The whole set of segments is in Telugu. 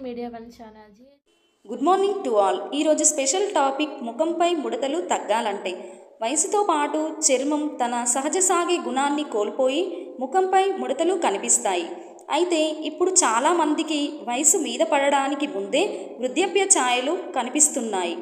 Media one channel. Good morning to all. ఈరోజు స్పెషల్ టాపిక్ ముఖంపై ముడతలు తగ్గాలంటే. వయసుతో పాటు చర్మం తన సహజ సాగే గుణాన్ని కోల్పోయి ముఖంపై ముడతలు కనిపిస్తాయి. అయితే ఇప్పుడు చాలామందికి వయసు మీద పడడానికి ముందే వృద్ధాప్య ఛాయలు కనిపిస్తున్నాయి.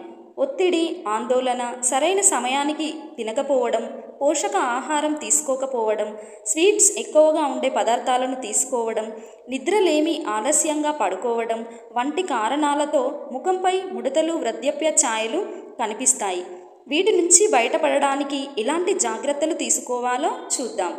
ఒత్తిడి, ఆందోళన, సరైన సమయానికి తినకపోవడం, పోషక ఆహారం తీసుకోకపోవడం, స్వీట్స్ ఎక్కువగా ఉండే పదార్థాలను తీసుకోవడం, నిద్రలేమి, ఆలస్యంగా పడుకోవడం వంటి కారణాలతో ముఖంపై ముడతలు, వృద్ధాప్య ఛాయలు కనిపిస్తాయి. వీటి నుంచి బయటపడడానికి ఎలాంటి జాగ్రత్తలు తీసుకోవాలో చూద్దాం.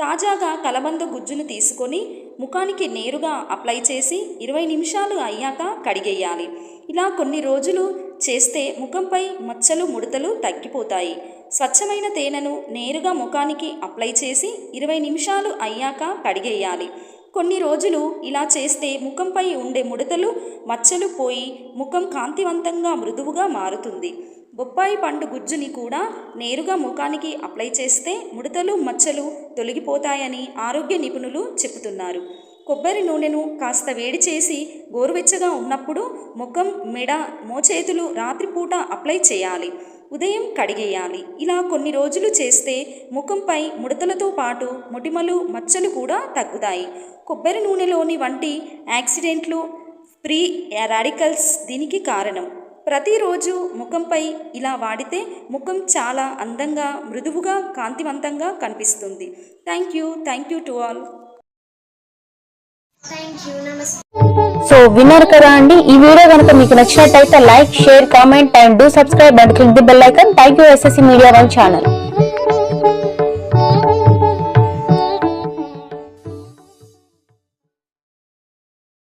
తాజాగా కలబంద గుజ్జును తీసుకొని ముఖానికి నేరుగా అప్లై చేసి 20 నిమిషాలు అయ్యాక కడిగేయాలి. ఇలా కొన్ని రోజులు చేస్తే ముఖంపై మచ్చలు, ముడతలు తగ్గిపోతాయి. స్వచ్ఛమైన తేనెను నేరుగా ముఖానికి అప్లై చేసి 20 నిమిషాలు అయ్యాక కడిగేయాలి. కొన్ని రోజులు ఇలా చేస్తే ముఖంపై ఉండే ముడతలు, మచ్చలు పోయి ముఖం కాంతివంతంగా, మృదువుగా మారుతుంది. బొప్పాయి పండు గుజ్జుని కూడా నేరుగా ముఖానికి అప్లై చేస్తే ముడతలు, మచ్చలు తొలగిపోతాయని ఆరోగ్య నిపుణులు చెబుతున్నారు. కొబ్బరి నూనెను కాస్త వేడి చేసి గోరువెచ్చగా ఉన్నప్పుడు ముఖం, మెడ, మోచేతులు రాత్రిపూట అప్లై చేయాలి. ఉదయం కడిగేయాలి. ఇలా కొన్ని రోజులు చేస్తే ముఖంపై ముడతలతో పాటు మొటిమలు, మచ్చలు కూడా తగ్గుతాయి. కొబ్బరి నూనెలోని వంటి యాక్సిడెంట్లు, ఫ్రీ రాడికల్స్ దీనికి కారణం. ప్రతిరోజు ముఖంపై ఇలా వాడితే ముఖం చాలా అందంగా, మృదువుగా, కాంతివంతంగా కనిపిస్తుంది. Thank you to all. So winner కదా అండి. ఈ వీడియో కనుక మీకు నచ్చినట్టయితే like, share, comment and do subscribe and click the bell icon. Thank you SSC media one channel.